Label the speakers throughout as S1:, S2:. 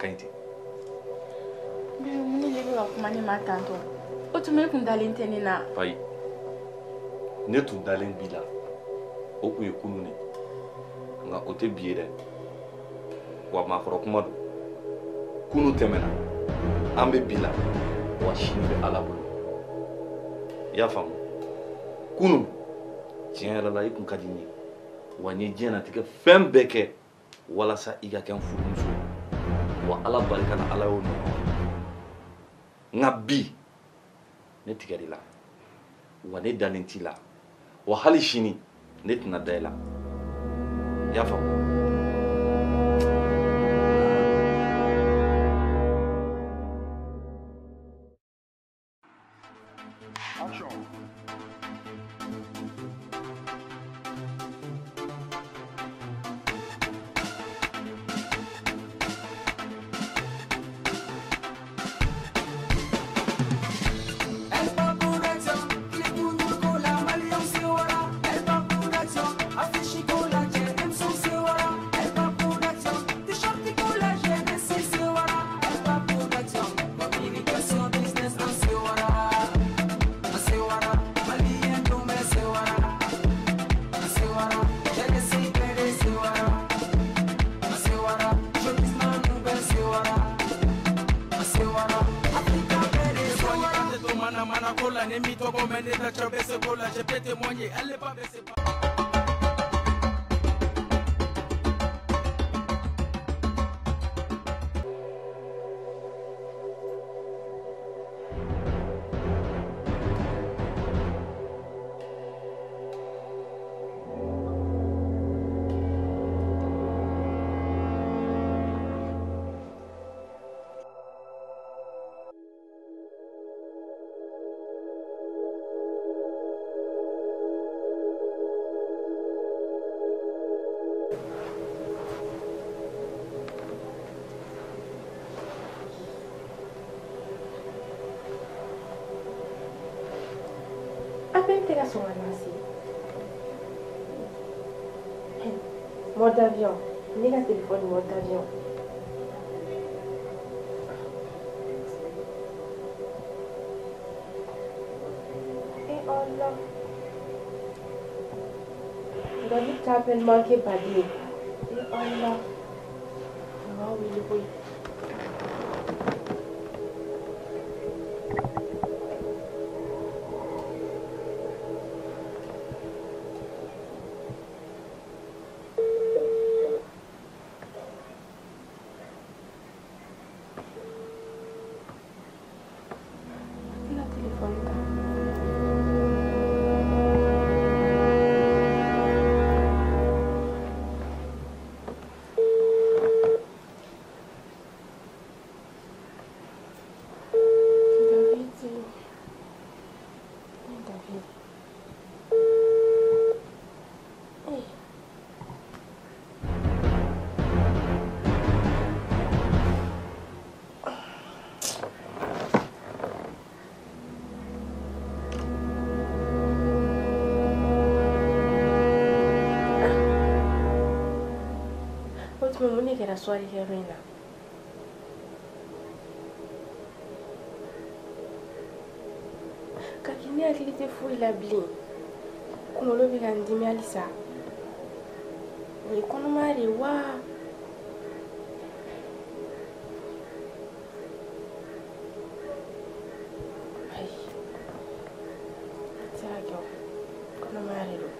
S1: kainte.
S2: Mais mon élève va comment ma tante. O tu me kun dalen tenina.
S1: Fai. Ne tun dalen bila. O kun ye kunu ne. Nga o te biye dɛ. Wa makɔrɔ kuma don. Kunu tɛmɛna. An bɛ bila. Wa sini bɛ Ala bolo. I y'a faamu. Kunu tiɲɛ yɛrɛ la i kun ka di n ye. Wa n ye diɲɛlatigɛ fɛn bɛɛ kɛ walasa i ka kɛ n furumuso ye. Wa Ala barika la Ala y'o nɔgɔya. Nka bi ne tigɛr'i la. Wa ne dalen t'i la. Wa hali sini ne tɛna da i la. I y'a faamu.
S3: Je peux témoigner, elle n'est pas baissée.
S2: Mode d'avion. Nega téléphone mode d'avion. Et oh là. David t'a à peine manqué pas dire. Et oh là. Oh oui, oui. Mun kɛra soirée kɛyɔrɔ in na ka kɛ ne hakili tɛ foyi la bilen kunkolo bɛ ka n dimi halisa o ye kɔnɔmaya de ye wa ayi a tɛ se ka kɛ o kɔnɔmaya de don.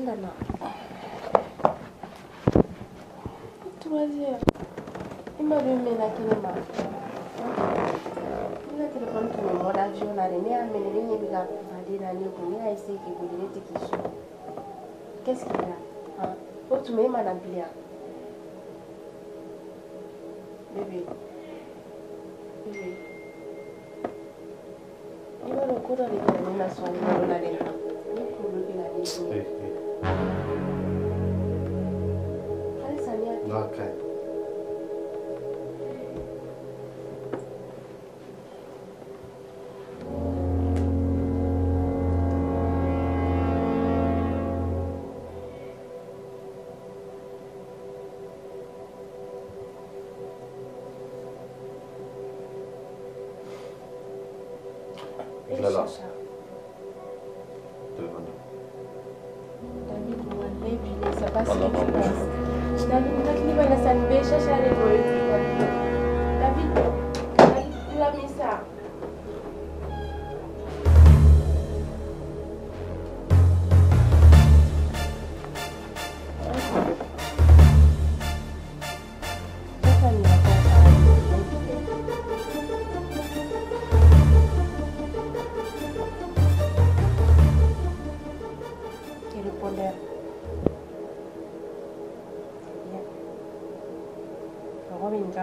S2: Nana. Troisième. Il m'a donné la téléma. Il a téléphone pour le mode avion. Il a amené les gars pour aller dans les cours. Il a essayé de vous donner des questions. Qu'est-ce qu'il a? Oh, tu m'as mal habillé. Bébé. ko dɔ de bɛ na ne na sɔn yɔrɔ la dɛ ne kunkolo bɛ na ne dimi halisa ne y'a
S1: n'a ka ɲi
S2: Lala.
S1: David,
S2: wallahi billahi c'est pas ce qui se passe. David, nakili bana san be shashare boy. David, tu as mis ça.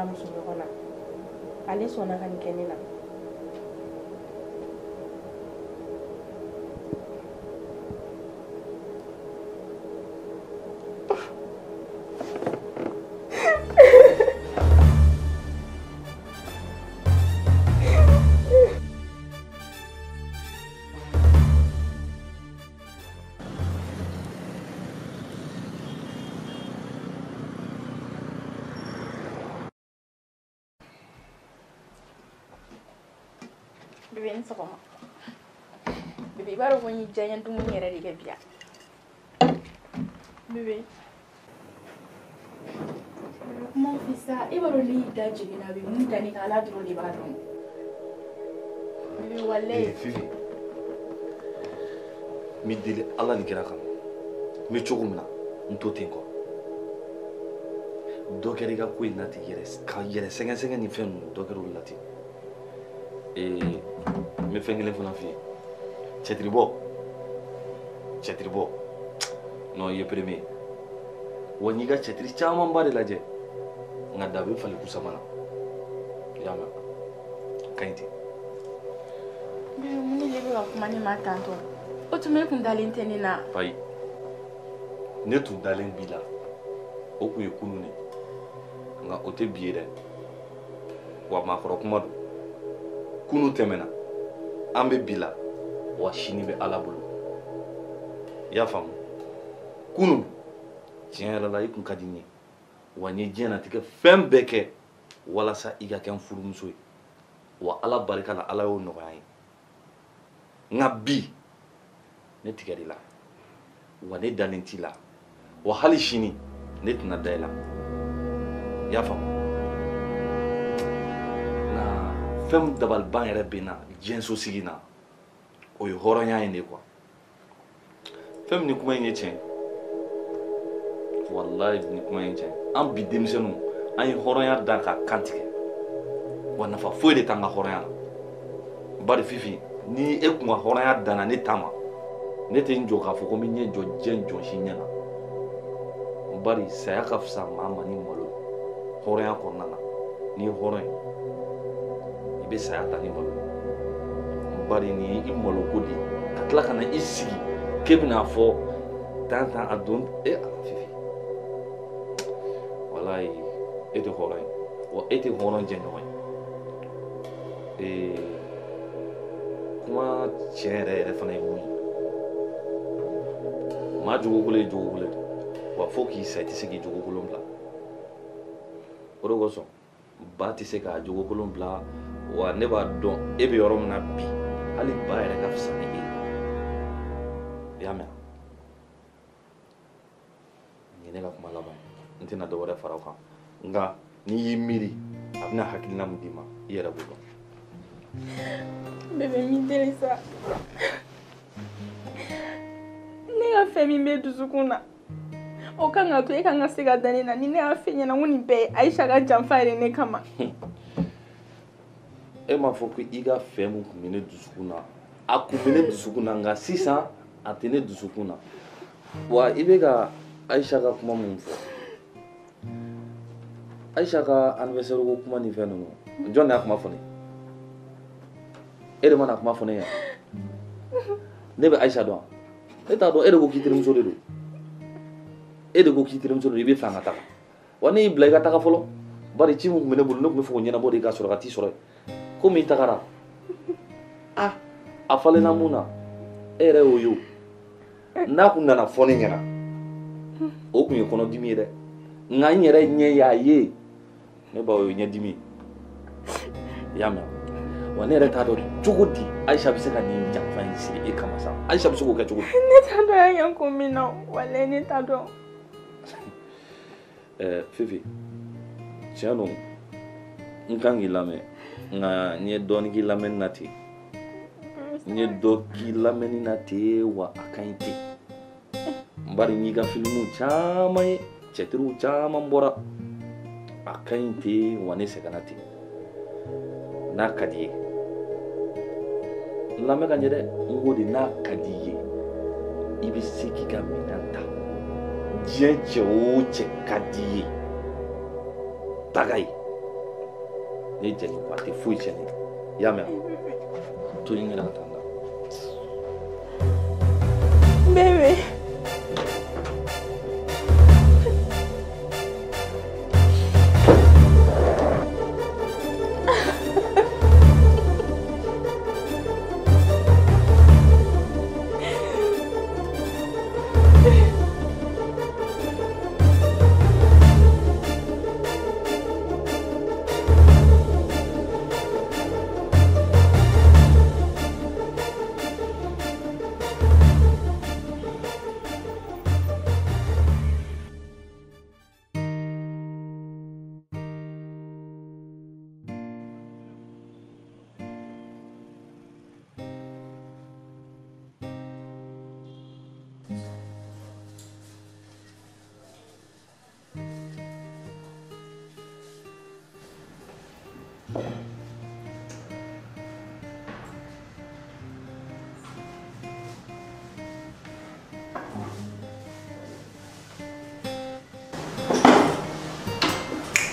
S2: Muso ɲɔgɔn na ale sɔnna ka nin kɛ ne na
S4: Bébé ni sɔgɔma. Bébé, i b'a dɔn ko n y'i diya n ye dumuni yɛrɛ de kɛ bi yan. Bébé. Kuma f'i sa, i b'a dɔn ne y'i da jiginna bi mun da ne kan Ala dɔrɔn de b'a dɔn. Bébé, walahi.
S1: Fifi n b'i deli Ala ni kira kama n bɛ cogo min na n to ten kɔ dɔ kɛra i ka ko in na ten ka yɛrɛ sɛgɛsɛgɛ ni fɛn ninnu dɔ kɛra olu la ten n bɛ fɛn kelen fana f'i ye cɛtiribɔ non i ye premier wa n y'i ka cɛtiri camanba de lajɛ nka da bɛ falen kusama na i y'a mɛn a ka ɲi ten.
S4: Bébé, mun de bɛ ka kuma ne ma tantɔ? O tuma e kun dalen tɛ ne na.
S1: Ayi, ne tun dalen b'i la o tun ye kunun de nka o tɛ bi ye dɛ wa maakɔrɔ kuma don kunun tɛmɛna an bɛ bi la wa sini bɛ Ala bolo i y'a faamu kunun tiɲɛ yɛrɛ la i kun ka di n ye wa n ye diɲɛlatigɛ fɛn bɛɛ kɛ walasa i ka kɛ n furumuso ye wa Ala barika la Ala y'o nɔgɔya n ye nka bi ne tigɛr'i la wa ne dalen t'i la wa hali sini ne tɛna da i la i y'a faamu nka fɛn min dabaliban yɛrɛ bɛ n na diɲɛso sigi na o ye hɔrɔnya in de quoi fɛn min ni kuma in ye tiɲɛ walayi ni kuma in ye tiɲɛ an bi denmisɛnninw an ye hɔrɔnya dan ka kan tigɛ wa nafa foyi de t'an ka hɔrɔnya la bari Fifi ni e kun ka hɔrɔnya danna ne ta ma ne tɛ n jɔ k'a fɔ ko n bɛ ɲɛ jɔ diɲɛ jɔnsi ɲɛ na bari saya ka fisa maa ma ni malo hɔrɔnya kɔnɔna na n'i ye hɔrɔn ye i bɛ saya ta ni malo bari nin ye i malo ko de ye ka tila ka na i sigi k'e bɛna fɔ tan a don Fifi walayi e tɛ hɔrɔn ye wa e tɛ hɔrɔn jɛɲɔgɔn ye kuma tiɲɛ yɛrɛ fana ye mun ye maa jogokolo ye jogokolo ye wa fo k'i sa i tɛ se k'i jogokolon bila o de kosɔn ba tɛ se k'a jogokolon bila wa ne b'a dɔn e bɛ yɔrɔ min na bi hali ba yɛrɛ ka fisa ni e ye i y'a mɛn nin ye ne ka kuma laban n tɛna dɔ wɛrɛ fara o kan nka n'i y'i miiri a bɛna hakilina min d'i ma i yɛrɛ b'o dɔn.
S4: Bébé, mi deli sa. Ne ka fɛn min bɛ dusukun na o kan ka to e kan ka se ka da ne na ni ne y'a fɛ ɲɛna ko nin bɛɛ ye Aisha ka janfa yɛrɛ ne kama.
S1: E m'a fɔ ko i ka fɛn min tun bɛ ne dusukun na a tun bɛ ne dusukun na nka sisan a tɛ ne dusukun na wa i bɛ ka Aisha ka kuma min fɔ Aisha ka anniversaire ko kuma ni fɛn ninnu jɔn de y'a kuma fɔ ne e de mana kuma fɔ ne ye ne bɛ Aïcha dɔn e t'a dɔn e de ko k'i terimuso de don e de ko k'i terimuso don i bɛ fɛ an ka taga wa ne y'i bila i ka taga fɔlɔ bari ci min tun bɛ ne bolo ne tun bɛ fɛ k'o ɲɛnabɔ de ka sɔrɔ ka t'i sɔrɔ yen komi i tagara a falenna mun na e yɛrɛ y'o ye o n'a kun nana fɔ ne ɲɛna o kun ye kɔnɔdimi ye dɛ nka n yɛrɛ ɲɛ y'a ye ne ba o ye ɲɛdimi i y'a mɛn wa ne yɛrɛ t'a dɔn cogo di Aïcha bɛ se ka nin janfa in sigi e kama sa Aïcha bɛ se k'o kɛ cogo di
S4: ne t'a dɔn a ye ko min na walahi ne t'a dɔn
S1: Fifi tiɲɛ don n kan k'i lamɛn nka n ye dɔɔnin k'i lamɛnni na ten n ye dɔ k'i lamɛnni na ten wa a ka ɲi ten bari n y'i ka filimuw caman ye cɛtiriw caman bɔra a ka ɲi ten wa ne sɛgɛnna ten n'a ka di ye n lamɛn ka ɲɛ dɛ n ko de n'a ka di ye i bɛ se k'i ka minɛn ta diɲɛ cɛ o cɛ ka di ye taga ye ne jɛni ko a tɛ foyi tiɲɛ ne i y'a mɛn to ɲin yɛrɛ ka taa n da
S4: bébé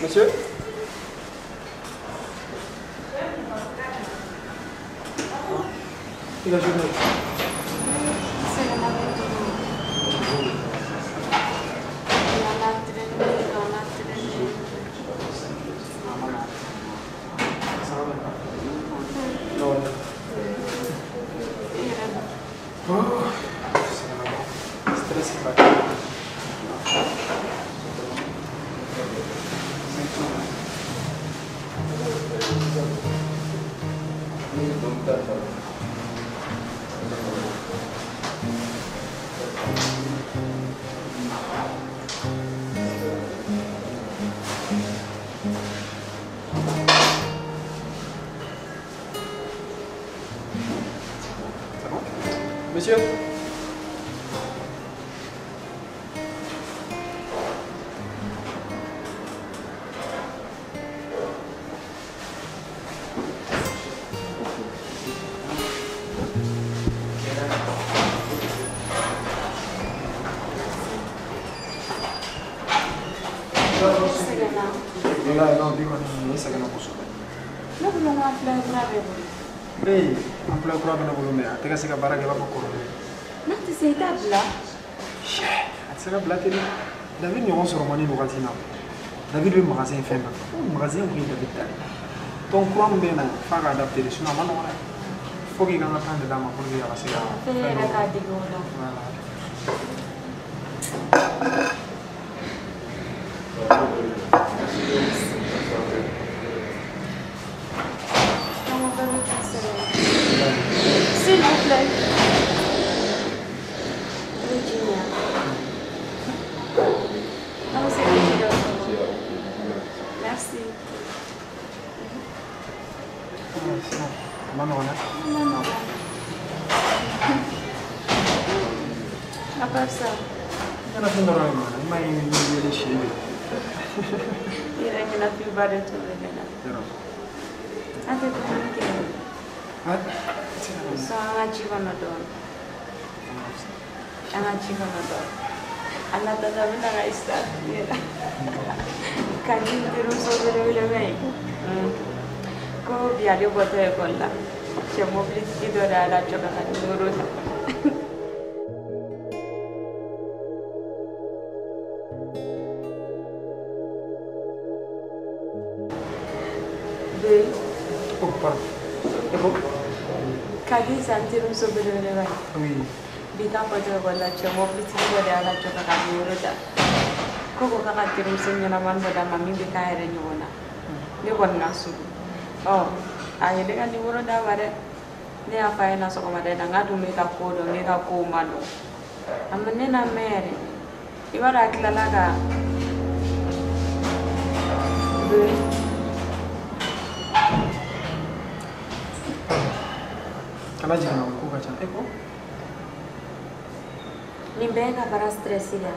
S5: Monsieur? Il a joué. Monsieur? Non, dico non sa che non posso.
S2: No belum apply kurabe.
S5: Hey, apply kurabe na bolo me. Tega se ka bara ke ba ko.
S2: Nanti saya tabla.
S5: Sera blaté David ni on se romani no gatina. David be magasin fin ba. Magasin ko David ta. Donc quoi me na fa ga adapter sur na mano ora. Faut que ganga tande da ma pour ya ba se ga.
S2: Fera ka digo no. S'il vous plaît. Virginia. Non, c'est Virginia. Merci.
S5: Mano ora.
S2: Non. À part ça.
S5: Ana findo ora ma, mai mi le scende.
S2: Ira che la più vada tu vedela.
S5: Però.
S2: Anche tu che. So angachiva don. Angachiva don. Alla tata bina ga istat. Kanin diru so bere bere mai. Ko biale bote kolla. cɛ mobilitigi dɔ de y'a lajɔ ka ka nimoro ta.
S5: Oh, pardon.
S2: Kadi sa terimuso belebeleba ye.
S5: Oui.
S2: Bi k'a fɔ cogo ko la cɛ mobilitigi dɔ de y'a lajɔ ka ka nimoro ta. Ko ko k'a ka terimuso ɲɛnamani dɔ d'a ma min bɛ k'a yɛrɛ ɲɔgɔn na. Ne kɔni na sugu. A ye ne ka nimoro d'a ma dɛ. Ne y'a fɔ a ɲɛna sɔgɔmada in na n k'a dun bɛ ka ko dɔn ne ka kow ma dɔn. A ma ne na mɛn yɛrɛ. I b'a dɔn a tilala ka.
S5: Kana jigin ko ka ca. Ko
S2: nin bɛɛ ka baara stress la.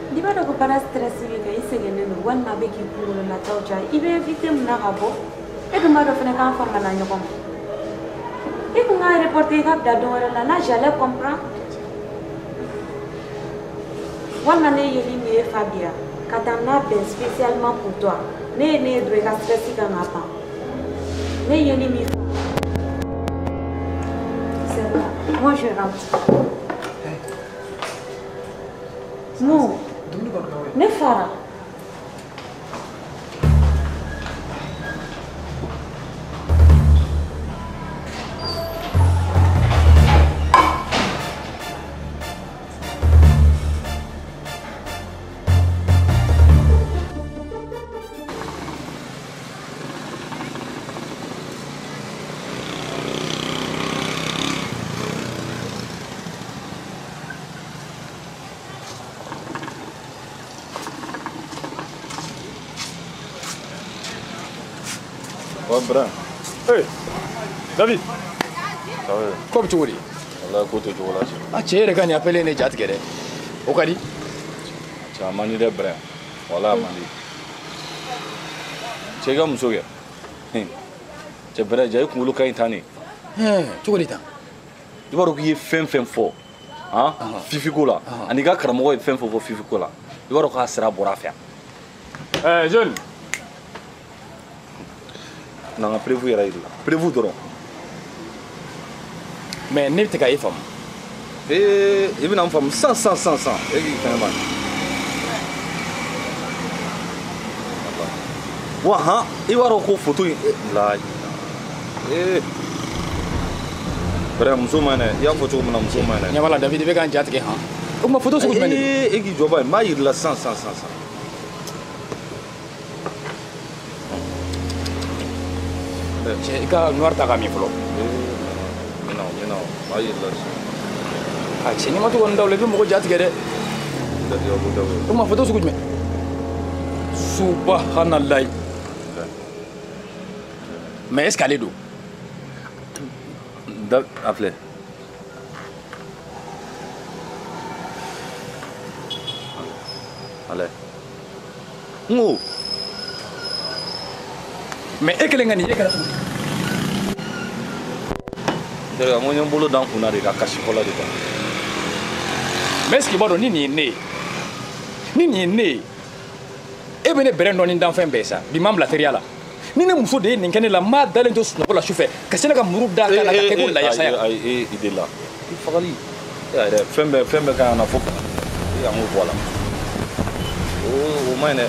S2: N'i b'a dɔn ko baara stress bɛ kɛ i sɛgɛnnen don walima a bɛ k'i kunkolo nataw diya i bɛ invité mun na ka bɔ e dun b'a dɔn fana k'an famana ɲɔgɔn ma i kun k'a reporter i ka bila don wɛrɛ la là j'allais comprendre walima ne yeli min ye fa dira ka taa n'a bɛn spécialement pour toi ne ye ne ye dɔrɔn i ka stress kan ka ban ne yeli min fɔ c'est bon moi je rentre. Non. Ne fara.
S1: Bra.
S6: Hey, David.
S1: Ça va?
S6: Comme tu veux.
S1: Allah côté tu vois là.
S6: Ah, tu es quand il appelle les jats guerre. Au Kadi.
S1: Tu as mani de bra. Voilà mani. Tu es comme ça. Tu bra j'ai kulu kan tani.
S6: Tu vois l'état.
S1: Tu vois qu'il fait fort. Hein? Fifi kola. Ani ga karamo fait fort Fifi kola. Tu vois que ça sera bora faire.
S6: Jeune.
S1: Non, prévu là. Prévu doro.
S6: Mais ne t'es qu'à y femme.
S1: Il vient en femme 100. Et qui fait mal. Waha, il va recouvrir photo là. Bref, musulmane, il y a photo de musulmane.
S6: Ya voilà, David, il veut un jet guerre. Où ma photo sur le menu?
S1: Et qui joue pas, mais il a 100.
S6: J'ai qu'à noir tagami flo.
S1: Non, aïe là.
S6: Ah, c'est ni moi tout on doit lever mon jet guerre. Où ma photo sur le menu? Subhanallah. Mais est-ce qu'elle est d'où?
S1: Appelez. Allez. Non.
S6: Mais est-ce qu'elle est gagnée?
S1: Derrière moi, il y a un boulot dans le nez, caché pour la détente.
S6: Mais est-ce qu'il va donner ni né? Et bien, Brandon est dans fin bessa, bimam la teriala. Ni ne muso de nin kene la ma dalen to sunoko la chauffeur kasi na ka muru da ka la ka ko la ya saya
S1: ai ide la il fagali ya fembe ka na foka ya mo voilà o mane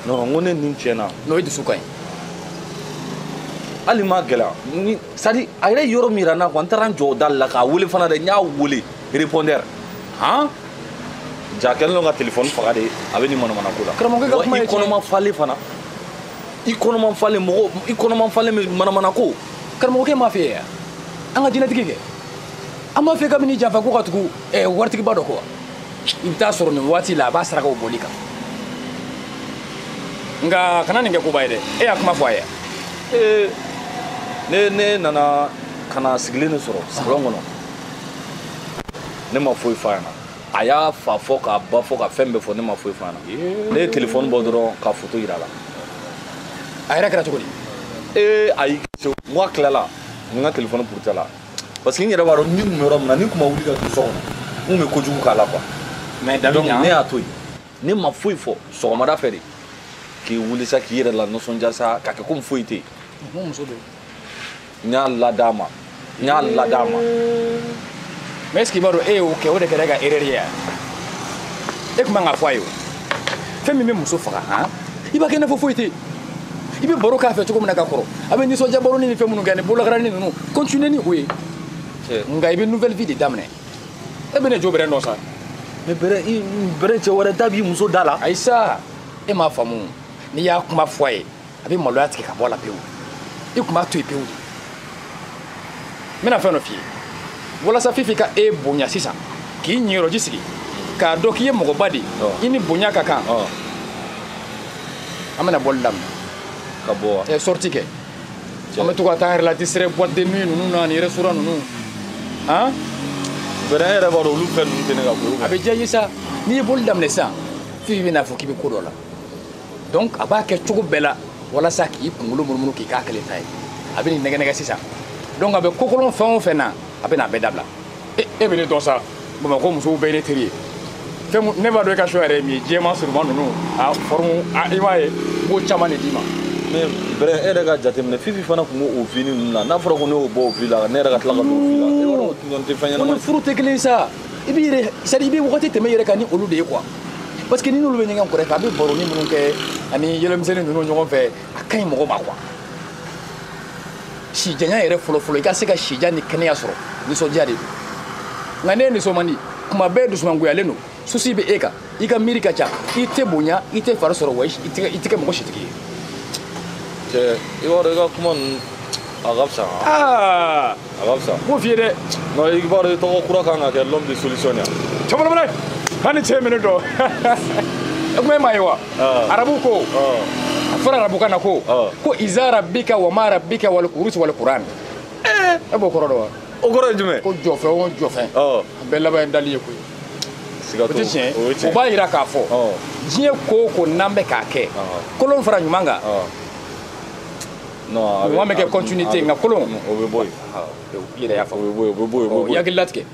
S1: no ngone nin chena
S6: no idu sukai
S1: ali ma gela ni sadi ayre yoro mirana ko antaran jo dal la ka wuli fana de nya wuli répondeur
S6: hein
S1: jakel no ga téléphone fagade abeni mono mana kula
S6: kramo ga kuma
S1: ikono fali fana ikono fali mo ikono fali mana ko
S6: kramo ke ma fe anga dina tigige ama fe ka mini jafa ko katugu wartigi bado ko inta soro ni wati la ba saraka o bolika nga kana ninge ko bayde akuma foye
S1: ne nana kana siglene soro salongono ne ma foy fana aya fa foka ba foka fembe fo ne ma foy fana ne téléphone bodoro ka photo irala
S6: ayra kra tugoli
S1: ay moi clela nga téléphone pour tala parce que ni yɛrɛ b'a dɔn ni numéro min na ni kuma wuli ka to so kɔnɔ mun bɛ kojugu k'a la quoi
S6: mais David
S1: ne y'a to yen ne ma foyi fɔ sɔgɔmada fɛ de k'i wuli sa k'i yɛrɛ la nisɔndiya sa k'a kɛ komi foyi tɛ yen n y'a lada ma
S6: mais est ce que i b'a dɔn e y'o kɛ o de kɛra e ka erreur ye yan e tun man ka fɔ a ye o fɛn min bɛ muso faga han i b'a kɛ i n'a fɔ foyi tɛ yen i bɛ baro k'a fɛ cogo min na ka kɔrɔ a bɛ nisɔndiya baro ni fɛn minnu kɛ ni bololakarani ninnu continuer ni o ye nka i bɛ nouvelle vie de daminɛ e bɛ ne jo bɛrɛ nɔ sa
S1: mais bɛrɛ cɛ wɛrɛ da b'i muso da la
S6: ayi sa e m'a faamu n'i y'a kuma fɔ a ye a bɛ maloya tigɛ ka bɔ a la pewu i tun b'a to yen pewu de n bɛna fɛn dɔ f'i ye walasa fifi ka e bonya sisan k'i ɲɛyɔrɔji sigi k'a dɔn k'i ye mɔgɔba de i ni bonya ka kan an bɛna bɔli daminɛ
S1: ka bɔ wa
S6: sortie kɛ an bɛ to ka taa an yɛrɛ la distrait boîte de nuit ninnu na ni restaurant ninnu han
S1: bɛrɛ yɛrɛ b'a dɔn olu fɛn ninnu tɛ ne ka ko
S6: a bɛ diya i ye sa n'i ye boli daminɛ sisan fifi bɛ n'a fɔ k'i bɛ ko dɔ la donc a b'a kɛ cogo bɛɛ la walasa k'i kunkolo munumunu k'i k'a kelen ta ye a bɛ nin nɛgɛ sisan donc a bɛ kokolon fɛn o fɛn na a bɛ n'a bɛɛ dabila e bɛ ne dɔn sa bamakɔ musow bɛɛ ye ne teri ye fɛn ne b'a dɔn e ka so yɛrɛ ye min ye jɛman surunman ninnu a forme i b'a ye b'o caman de d'i ma
S1: mais bɛrɛ e yɛrɛ ka jateminɛ fifi fana tun b'o fini ninnu na n'a fɔra ko ne y'o bɔ o fili la ne yɛrɛ ka tila ka don o fili la e b'a dɔn o tɛ fɛn ɲɛnama ye
S6: furu tɛ kelen sa i b'i yɛrɛ c'est à dire i bɛ wagati tɛmɛ i yɛrɛ kan ni olu de ye quoi parce que ni n'olu bɛ ɲɔgɔn kɔrɔfɛ a bɛ baroni minnu kɛ ani yɛlɛmisɛnnin ninnu ɲɔgɔn fɛ a ka ɲi mɔgɔ ma quoi sijanya yɛrɛ fɔlɔ-fɔlɔ i ka se ka sija ni kɛnɛya sɔrɔ nisɔndiya de don nka ne ye nisɔn man di kuma bɛɛ dusumangoyalen don souci bɛ e kan i ka miiri ka ca i tɛ bonya i tɛ fari sɔrɔ wa i tɛ kɛ mɔgɔ sitigi ye
S1: cɛ i b'a dɔn i ka kuma ninnu a ka fisa
S6: aa
S1: a ka fisa
S6: n b'o f'i ye dɛ
S1: non i b'a dɔn i tɔgɔ kura kan ka kɛ l'homme de solution yan
S6: cɛkɔrɔba hali cɛ minɛ dɔn e kuma e m'a ye wa arabu ko a fɔra arabukan na ko iza rabbika wa ma rabbika wal urus wal quran e b'o kɔrɔ dɔn wa
S1: o kɔrɔ ye jumɛn
S6: ko jɔfɛn o jɔfɛn a bɛɛ laban ye dali ye koyi o tɛ tiɲɛ o b'a yira k'a fɔ diɲɛ ko o ko n'an bɛ k'a kɛ kolon fara ɲuman kan ɲuman bɛ kɛ continuité nka kolon
S1: o bɛ bɔ yen
S6: i yɛrɛ y'a faamu
S1: o bɛ bɔ yen
S6: i hakili latigɛ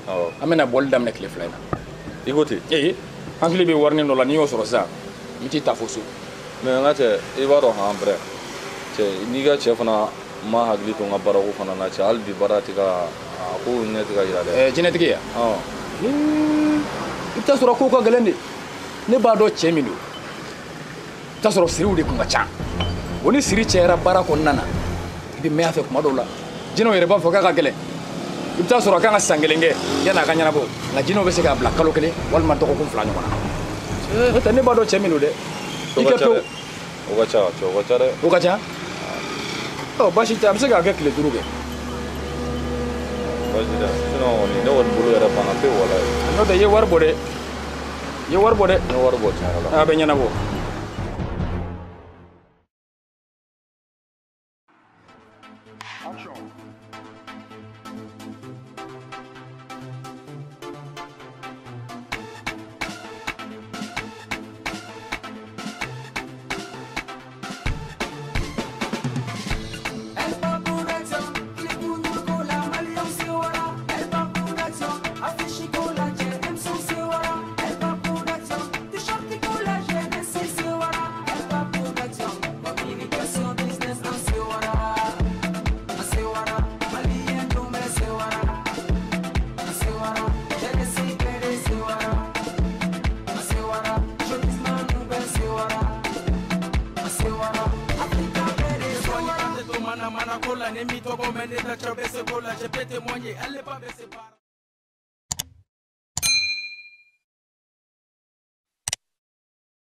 S6: an bɛna bɔli daminɛ tile fila in na
S1: i ko ten
S6: hakili bɛ warinin dɔ la n'i y'o sɔrɔ sisan n t'i ta fo so
S1: mais n ka cɛ i b'a dɔn han brɛ cɛ n'i ka cɛ fana ma hakili to n ka baarako fana na cɛ hali bi baara tɛ ka a ko ɲɛ tɛ ka yira dɛ
S6: jinɛtigi ya i bɛ taa sɔrɔ kow ka gɛlɛn de ne b'a dɔn cɛ min don i bɛ taa sɔrɔ siriw de tun ka ca o ni siri cɛyara baara kɔnɔna na i bɛ mɛn a fɛ kuma dɔw la jinɛw yɛrɛ b'a fɔ k'a ka gɛlɛn i bɛ taa sɔrɔ a kan ka san kelen kɛ yanni a ka ɲɛnabɔ nka jinɛw bɛ se k'a bila kalo kelen walima dɔgɔkun fila ɲɔgɔn na n'o tɛ ne b'a dɔn cɛ min don dɛ i kɛ pewu
S1: o ka ca cɛ o ka ca dɛ
S6: o ka ca baasi tɛ a bɛ se k'a kɛ tile 5 kɛ
S1: baasi tɛ sinon kɔni ne kɔni bolo yɛrɛ banna pewu wala
S6: n'o tɛ i ye wari bɔ dɛ i ye wari bɔ dɛ
S1: n ye wari bɔ tiɲɛ yɛrɛ la
S6: a bɛ ɲɛnabɔ
S3: Mana kola ne mi togo mene da chabe se kola je peux témoigner elle est pas baissée par